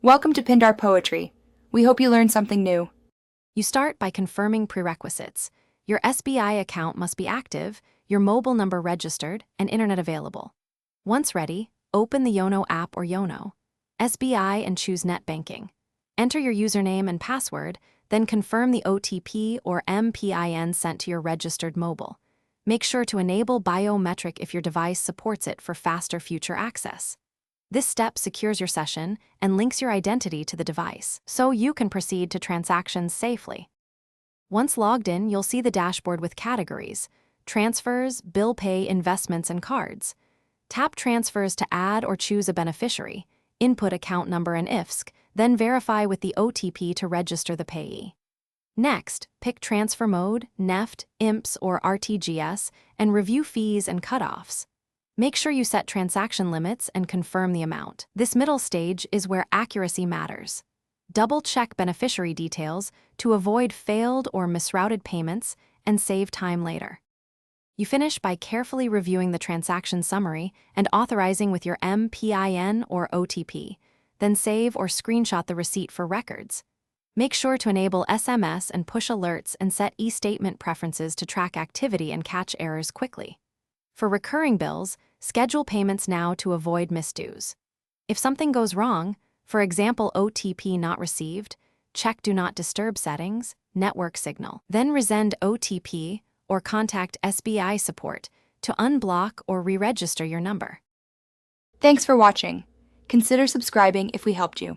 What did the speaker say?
Welcome to Pindar Poetry. We hope you learned something new. You start by confirming prerequisites. Your SBI account must be active, your mobile number registered, and internet available. Once ready, open the Yono app or Yono SBI and choose Net Banking. Enter your username and password, then confirm the OTP or MPIN sent to your registered mobile. Make sure to enable biometric if your device supports it for faster future access. This step secures your session and links your identity to the device, so you can proceed to transactions safely. Once logged in, you'll see the dashboard with categories: transfers, bill pay, investments, and cards. Tap Transfers to add or choose a beneficiary, input account number and IFSC, then verify with the OTP to register the payee. Next, pick transfer mode, NEFT, IMPS, or RTGS, and review fees and cutoffs. Make sure you set transaction limits and confirm the amount. This middle stage is where accuracy matters. Double-check beneficiary details to avoid failed or misrouted payments and save time later. You finish by carefully reviewing the transaction summary and authorizing with your MPIN or OTP, then save or screenshot the receipt for records. Make sure to enable SMS and push alerts and set e-statement preferences to track activity and catch errors quickly. For recurring bills, schedule payments now to avoid misdues. If something goes wrong, for example OTP not received, check Do Not Disturb settings, network signal. Then resend OTP or contact SBI support to unblock or re-register your number. Thanks for watching. Consider subscribing if we helped you.